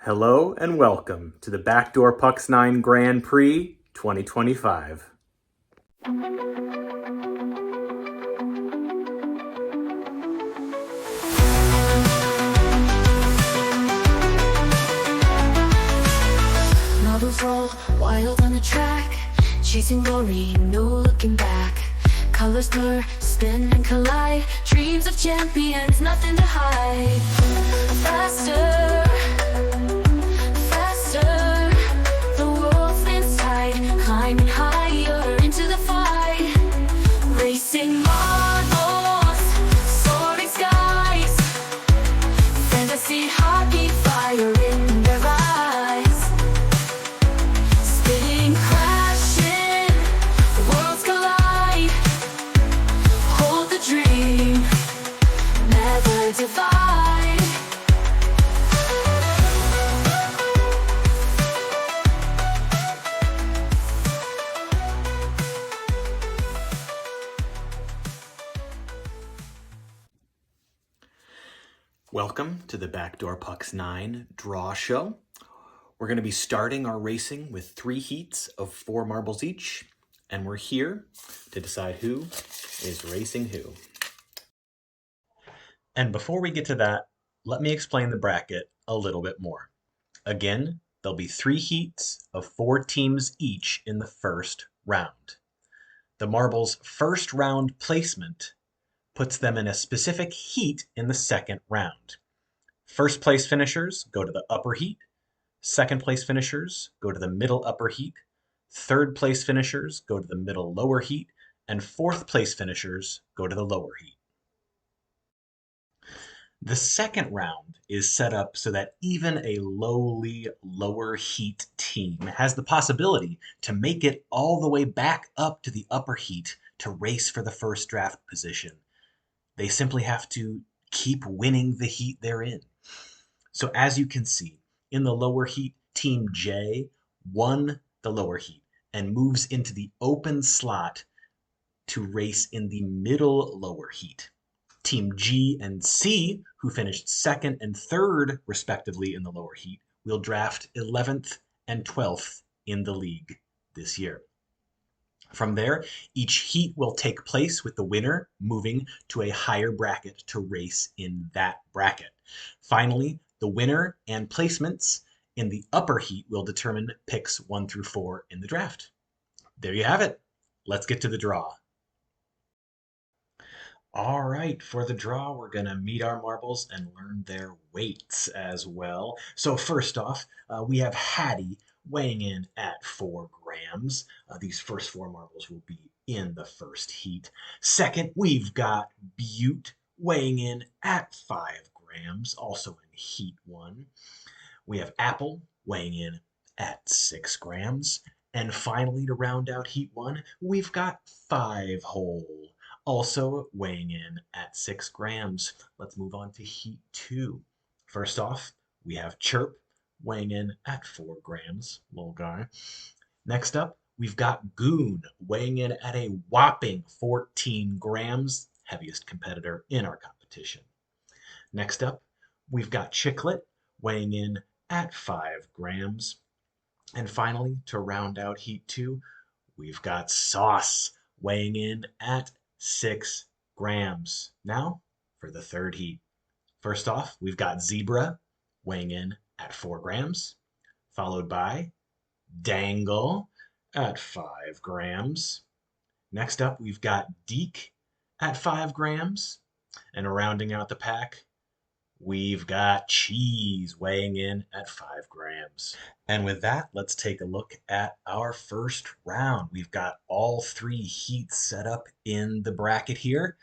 Hello and welcome to the Backdoor Pucks 9 Grand Prix 2025. Models roll wild on the track, chasing glory, no looking back. Colors blur, spin and collide, dreams of champions, nothing to hide. Faster, faster, the wolf inside, climbing higher into the fight. Racing marbles, soaring skies, fantasy heartbeat, fire in their eyes. Spinning, crashing, worlds collide. Hold the dream, never divide. Welcome to the Backdoor Pucks 9 Draw Show. We're going to be starting our racing with 3 heats of 4 marbles each, and we're here to decide who is racing who. And before we get to that, let me explain the bracket a little bit more. Again, there'll be 3 heats of 4 teams each in the first round. The marbles' first round placement puts them in a specific heat in the second round. First place finishers go to the upper heat. Second place finishers go to the middle upper heat. Third place finishers go to the middle lower heat. And fourth place finishers go to the lower heat. The second round is set up so that even a lowly lower heat team has the possibility to make it all the way back up to the upper heat to race for the first draft position. They simply have to keep winning the heat they're in. So as you can see, in the lower heat, Team J won the lower heat and moves into the open slot to race in the middle lower heat. Team G and C, who finished second and third respectively in the lower heat, will draft 11th and 12th in the league this year. From there, each heat will take place with the winner moving to a higher bracket to race in that bracket. Finally, the winner and placements in the upper heat will determine picks 1 through 4 in the draft. There you have it. Let's get to the draw. All right, for the draw, we're going to meet our marbles and learn their weights as well. So first off, we have Hattie weighing in at 4 grams. These first 4 marbles will be in the first heat. Second, we've got Butte weighing in at 5 grams, also in heat 1. We have Apple weighing in at 6 grams. And finally, to round out heat 1, we've got 5 Hole, also weighing in at 6 grams. Let's move on to heat 2. First off, we have Chirp weighing in at 4 grams, little guy. Next up, we've got Goon weighing in at a whopping 14 grams, heaviest competitor in our competition. Next up, we've got Chiclet weighing in at 5 grams. And finally, to round out heat 2, we've got Sauce weighing in at 6 grams. Now, for the third heat. First off, we've got Zebra weighing in at 4 grams, followed by Dangle at 5 grams. Next up, we've got Deke at 5 grams. And rounding out the pack, we've got Cheese weighing in at 5 grams. And with that, let's take a look at our first round. We've got all 3 heats set up in the bracket here.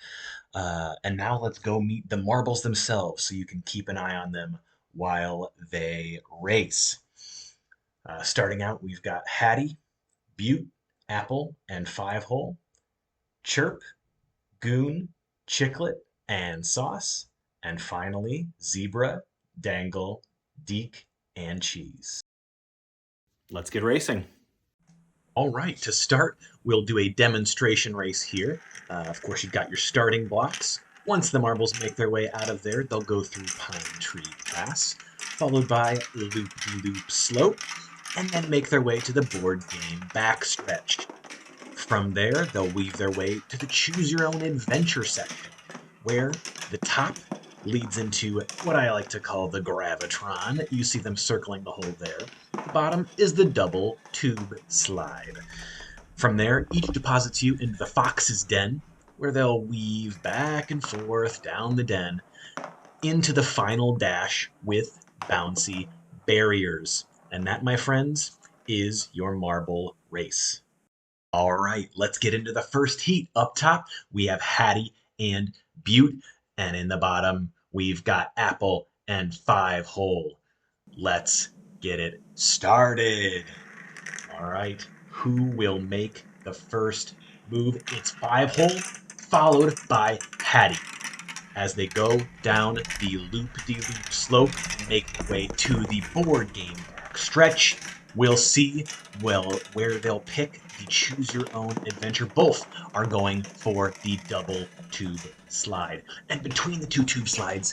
And now let's go meet the marbles themselves so you can keep an eye on them while they race. Starting out, we've got Hattie, Butte, Apple, and 5 Hole. Chirp, Goon, Chiclet, and Sauce. And finally, Zebra, Dangle, Deke, and Cheese. Let's get racing. All right, to start, we'll do a demonstration race here. Of course, you've got your starting blocks. Once the marbles make their way out of there, they'll go through Pine Tree Pass. followed by loop-de-loop slope, and then make their way to the board game backstretch. From there, they'll weave their way to the Choose Your Own Adventure section, where the top leads into what I like to call the Gravitron. You see them circling the hole there. The bottom is the double tube slide. From there, each deposits you into the Fox's Den, where they'll weave back and forth down the den into the final dash with bouncy barriers. And that, my friends, is your marble race. All right, let's get into the first heat. Up top, we have Hattie and Butte, and in the bottom, we've got Apple and Five Hole. Let's get it started. All right, who will make the first move? It's Five Hole, followed by Hattie. As they go down the loop-de-loop slope and make their way to the board game stretch, we'll see where they'll pick the Choose Your Own Adventure. Both are going for the double tube slide. And between the two tube slides,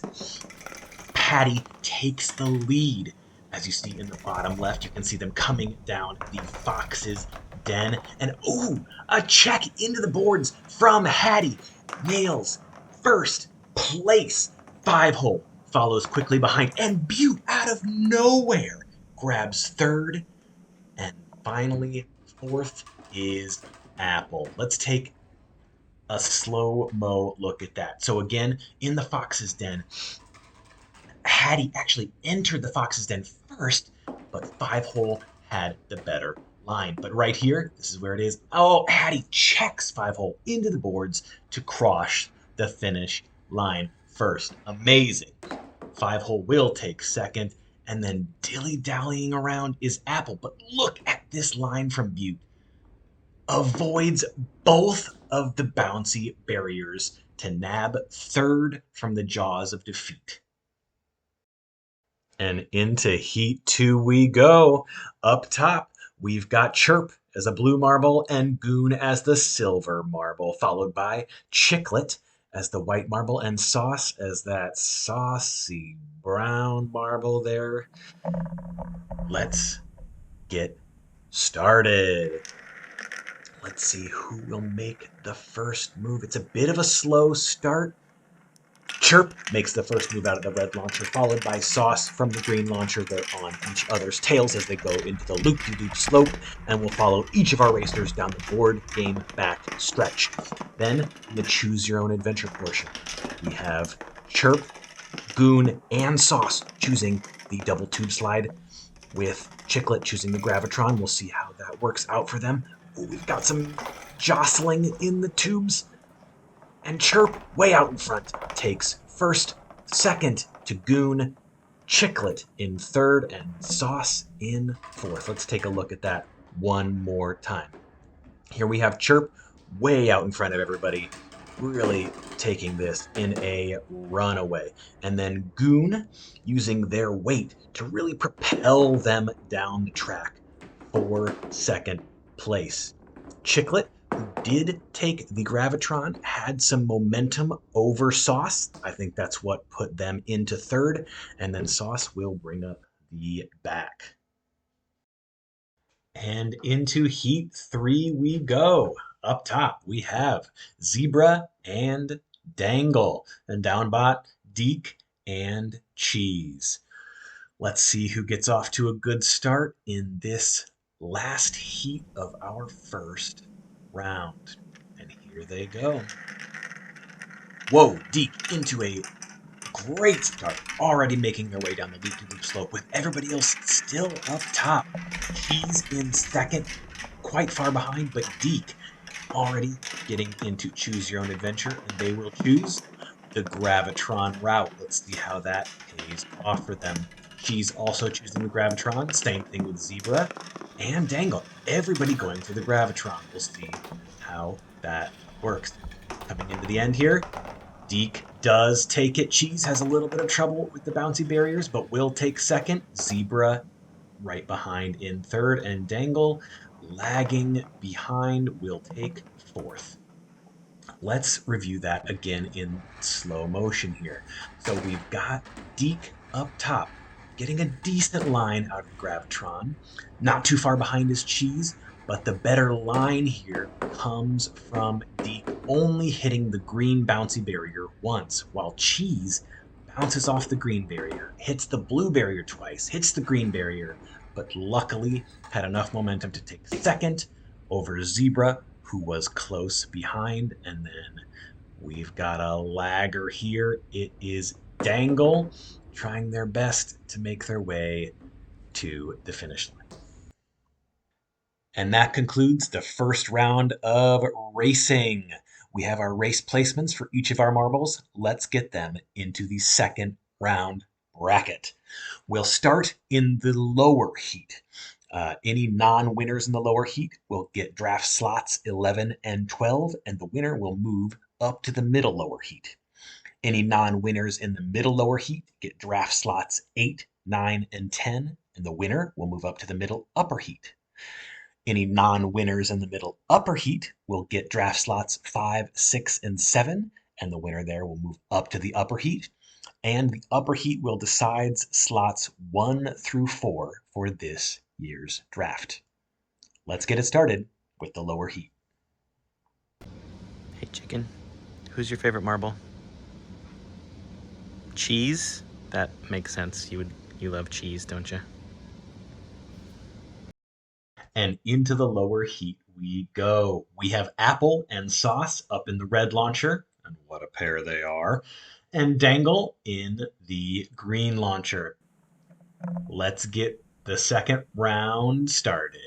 Patty takes the lead. As you see in the bottom left, you can see them coming down the Fox's Den. And ooh, a check into the boards from Hattie. Nails first place. Five Hole follows quickly behind. And Butte, out of nowhere, grabs third. And finally, fourth is Apple. Let's take a slow-mo look at that. So again, in the Fox's Den, Hattie actually entered the Fox's Den first, but Five Hole had the better line. But right here, this is where it is. Oh, Hattie checks Five Hole into the boards to cross the finish line first. Amazing. Five Hole will take second, and then dilly-dallying around is Apple. But look at this line from Butte. Avoids both of the bouncy barriers to nab third from the jaws of defeat. And into Heat 2 we go. Up top, we've got Chirp as a blue marble and Goon as the silver marble, followed by Chiclet as the white marble and Sauce as that saucy brown marble there. Let's get started. Let's see who will make the first move. It's a bit of a slow start. Chirp makes the first move out of the red launcher, followed by Sauce from the green launcher. They're on each other's tails as they go into the loop-de-loop slope, and we'll follow each of our racers down the board game back stretch. Then, in the Choose Your Own Adventure portion, we have Chirp, Goon, and Sauce choosing the double tube slide, with Chiclet choosing the Gravitron. We'll see how that works out for them. Ooh, we've got some jostling in the tubes. And Chirp, way out in front, takes first, second to Goon, Chiclet in third, and Sauce in fourth. Let's take a look at that one more time. Here we have Chirp, way out in front of everybody, really taking this in a runaway. And then Goon, using their weight to really propel them down the track for second place. Chiclet, who did take the Gravitron, had some momentum over Sauce. I think that's what put them into third. And then Sauce will bring up the back. And into Heat 3 we go. Up top, we have Zebra and Dangle. And down bot, Deke and Cheese. Let's see who gets off to a good start in this last heat of our first round. And here they go. Whoa, Deke into a great start, already making their way down the loop-de-loop slope with everybody else still up top. Cheese in second, quite far behind, but Deke already getting into Choose Your Own Adventure, and they will choose the Gravitron route. Let's see how that pays off for them. Cheese also choosing the Gravitron, same thing with Zebra and Dangle. Everybody going for the Gravitron. We'll see how that works. Coming into the end here, Deke does take it. Cheese has a little bit of trouble with the bouncy barriers, but will take second. Zebra right behind in third, and Dangle lagging behind will take fourth. Let's review that again in slow motion here. So we've got Deke up top, getting a decent line out of the Gravitron. Not too far behind is Cheese, but the better line here comes from Deke only hitting the green bouncy barrier once, while Cheese bounces off the green barrier, hits the blue barrier twice, hits the green barrier, but luckily had enough momentum to take second over Zebra, who was close behind. And then we've got a lagger here. It is Dangle trying their best to make their way to the finish line. And that concludes the first round of racing. We have our race placements for each of our marbles. Let's get them into the second round bracket. We'll start in the lower heat. Any non winners in the lower heat will get draft slots 11 and 12, and the winner will move up to the middle lower heat. Any non winners in the middle lower heat get draft slots 8, 9, and 10, and the winner will move up to the middle upper heat. Any non winners in the middle upper heat will get draft slots 5, 6, and 7, and the winner there will move up to the upper heat. And the upper heat will decide slots 1 through 4 for this year's draft. Let's get it started with the lower heat. Hey chicken, who's your favorite marble? Cheese? That makes sense. You love cheese, don't you? And into the lower heat we go. We have Apple and Sauce up in the red launcher, and what a pair they are, and Dangle in the green launcher. Let's get the second round started.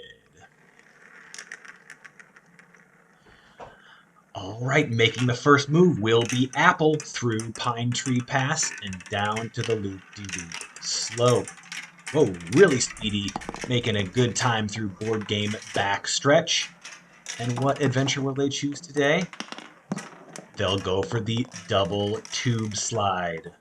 All right, making the first move will be Apple through Pine Tree Pass and down to the loop-de-loop slope. Whoa, really speedy, making a good time through board game backstretch. And what adventure will they choose today? They'll go for the double tube slide.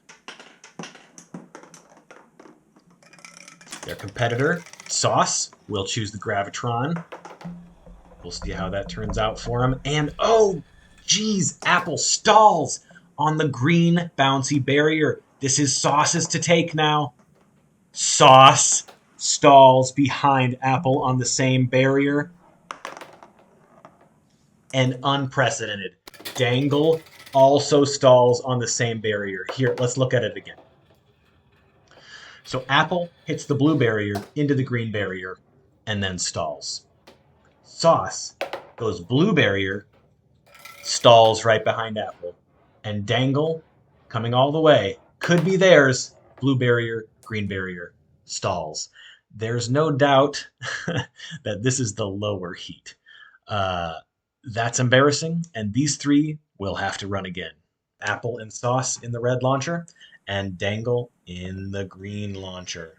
Their competitor, Sauce, will choose the Gravitron. We'll see how that turns out for him. And oh, geez, Apple stalls on the green bouncy barrier. This is Sauce's to take now. Sauce stalls behind Apple on the same barrier. And unprecedented. Dangle also stalls on the same barrier. Here, let's look at it again. So Apple hits the blue barrier into the green barrier and then stalls. Sauce goes blue barrier, stalls right behind Apple. And Dangle, coming all the way, could be theirs. Blue barrier, green barrier, stalls. There's no doubt that this is the lower heat. That's embarrassing, and these three will have to run again. Apple and Sauce in the red launcher, and Dangle in the green launcher.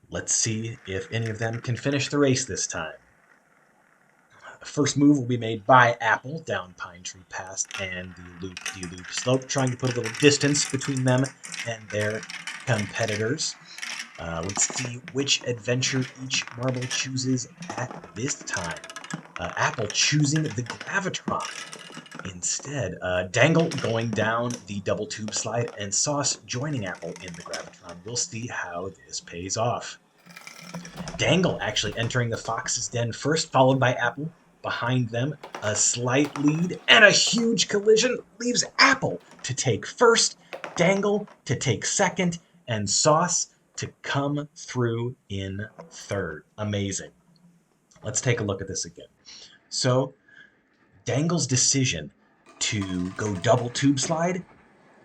Let's see if any of them can finish the race this time. First move will be made by Apple down Pine Tree Pass and the loop-de-loop slope, trying to put a little distance between them and their competitors. Let's see which adventure each marble chooses at this time. Apple choosing the Gravitron instead. Dangle going down the double tube slide, and Sauce joining Apple in the Gravitron. We'll see how this pays off. Dangle actually entering the Fox's Den first, followed by Apple. Behind them, a slight lead and a huge collision leaves Apple to take first, Dangle to take second, and Sauce to come through in third. Amazing. Let's take a look at this again. So, Dangle's decision to go double tube slide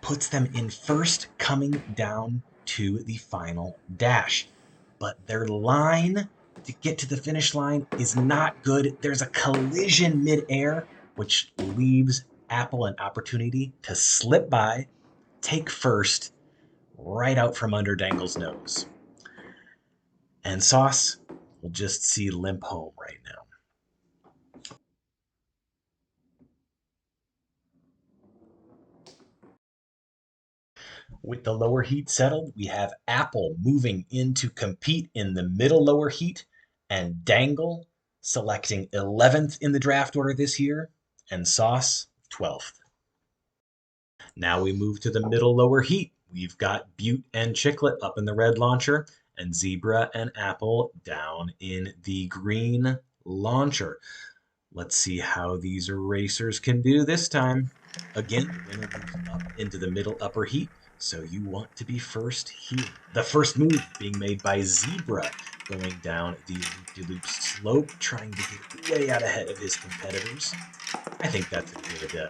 puts them in first, coming down to the final dash. But their line to get to the finish line is not good. There's a collision midair, which leaves Apple an opportunity to slip by, take first, right out from under Dangle's nose. And Sauce will just see limp home right now. With the lower heat settled, we have Apple moving in to compete in the middle lower heat, and Dangle selecting 11th in the draft order this year, and Sauce 12th. Now we move to the middle lower heat. we've got Butte and Chiclet up in the red launcher, and Zebra and Apple down in the green launcher. Let's see how these racers can do this time. Again, the winner moves up into the middle upper heat, so you want to be first here. The first move being made by Zebra, going down the loop-de-loop slope, trying to get way out ahead of his competitors. I think that's a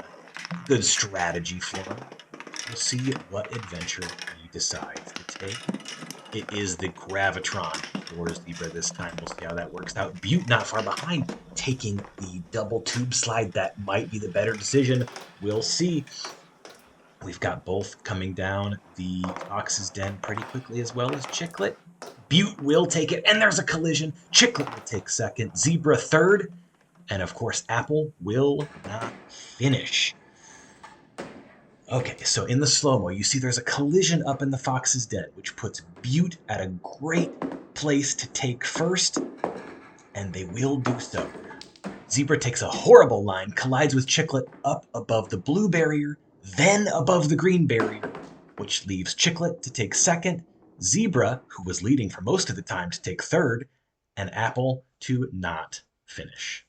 good strategy for him. We'll see what adventure he decides to take. It is the Gravitron for Zebra this time. We'll see how that works out. Butte not far behind, taking the double tube slide. That might be the better decision. We'll see. We've got both coming down the Fox's Den pretty quickly, as well as Chiclet. Butte will take it, and there's a collision. Chiclet will take second, Zebra third, and of course Apple will not finish. Okay, so in the slow-mo, you see there's a collision up in the Fox's Den, which puts Butte at a great place to take first, and they will do so. Zebra takes a horrible line, collides with Chiclet up above the blue barrier, then above the green barrier, which leaves Chiclet to take second, Zebra, who was leading for most of the time, to take third, and Apple to not finish.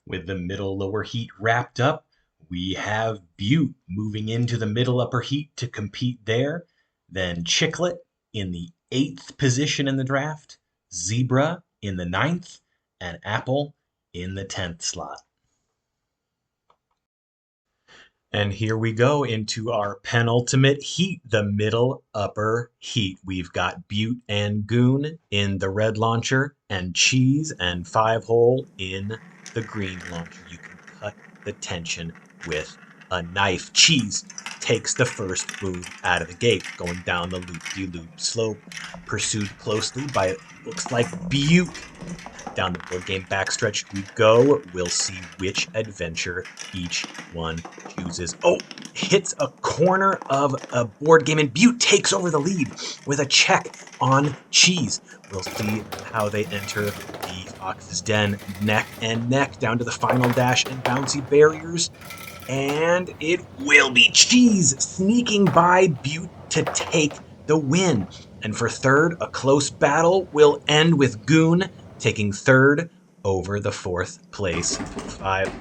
With the middle lower heat wrapped up, we have Butte moving into the middle upper heat to compete there. Then Chiclet in the 8th position in the draft, Zebra in the 9th, and Apple in the 10th slot. And here we go into our penultimate heat, the middle upper heat. We've got Butte and Goon in the red launcher, and Cheese and 5-hole in the green launcher. You can cut the tension with a knife. Cheese takes the first move out of the gate, going down the loop-de-loop slope, pursued closely by, it looks like, Butte. Down the board game backstretch we go. We'll see which adventure each one chooses. Oh, hits a corner of a board game, and Butte takes over the lead with a check on Cheese. We'll see how they enter the Fox's Den neck and neck down to the final dash and bouncy barriers. And it will be Cheese sneaking by Butte to take the win. And for third, a close battle will end with Goon taking third over the 4th place 5.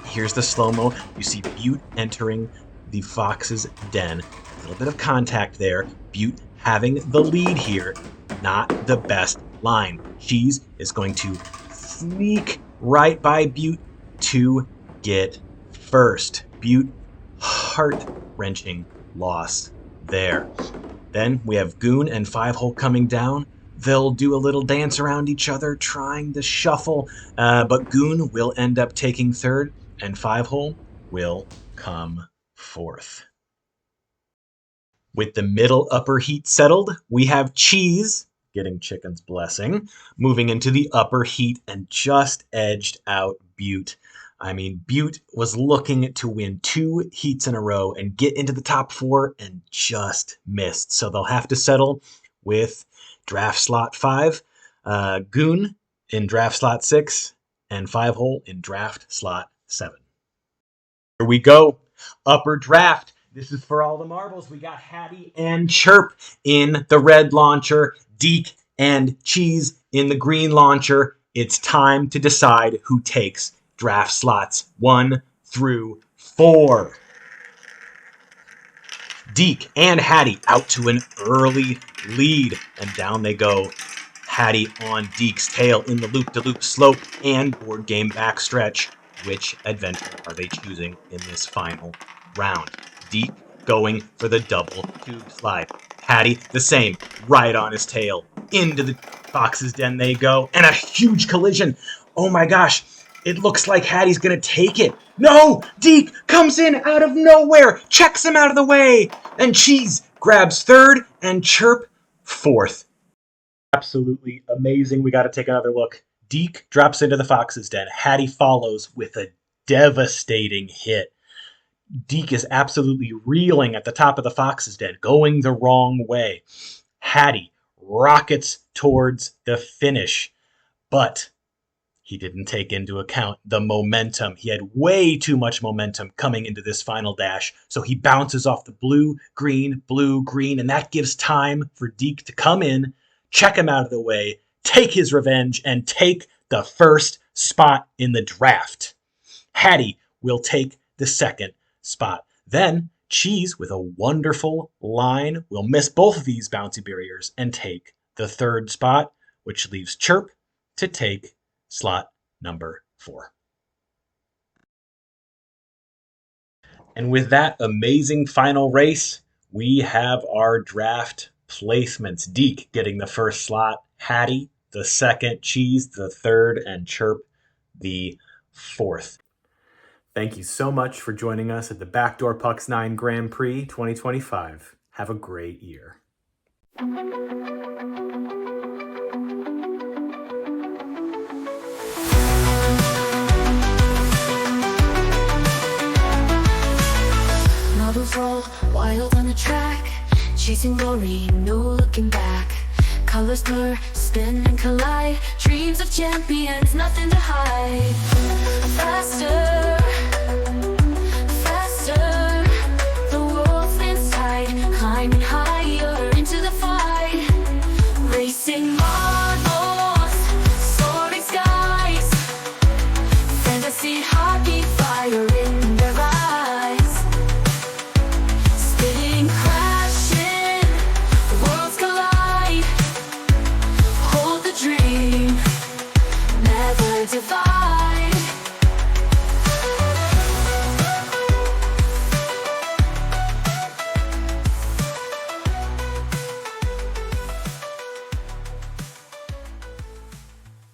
Here's the slow-mo. You see Butte entering the Fox's Den. A little bit of contact there. Butte having the lead here. Not the best line. Cheese is going to sneak right by Butte to get first. Butte, heart-wrenching loss there. Then we have Goon and 5-hole coming down. They'll do a little dance around each other, trying to shuffle, but Goon will end up taking third, and 5-hole will come fourth. With the middle upper heat settled, we have Cheese, getting Chicken's blessing, moving into the upper heat and just edged out Butte. I mean, Butte was looking to win 2 heats in a row and get into the top 4 and just missed. So they'll have to settle with draft slot 5, Goon in draft slot 6, and 5-hole in draft slot 7. Here we go. Upper draft. This is for all the marbles. We got Hattie and Chirp in the red launcher, Deke and Cheese in the green launcher. It's time to decide who takes draft slots 1 through 4. Deke and Hattie out to an early lead, and down they go. Hattie on Deke's tail in the loop-de-loop slope and board game backstretch. Which adventure are they choosing in this final round? Deke going for the double tube slide. Hattie the same, right on his tail. Into the Fox's Den they go, and a huge collision. Oh my gosh, it looks like Hattie's gonna take it. No! Deke comes in out of nowhere, checks him out of the way, and Cheese grabs third and Chirp fourth. Absolutely amazing. We got to take another look. Deke drops into the Fox's Den. Hattie follows with a devastating hit. Deke is absolutely reeling at the top of the Fox's Den, going the wrong way. Hattie rockets towards the finish, but he didn't take into account the momentum. He had way too much momentum coming into this final dash, so he bounces off the blue, green, and that gives time for Deke to come in, check him out of the way, take his revenge, and take the first spot in the draft. Hattie will take the second spot. Then Cheese, with a wonderful line, will miss both of these bouncy barriers and take the third spot, which leaves Chirp to take slot number 4. And with that amazing final race, we have our draft placements. Deke getting the first slot, Hattie the second, Cheese the third, and Chirp the fourth. Thank you so much for joining us at the Backdoor Pucks 9 Grand Prix 2025. Have a great year. Models all wild on the track, chasing glory, no looking back. Colors blur, spin and collide, dreams of champions, nothing to hide. Faster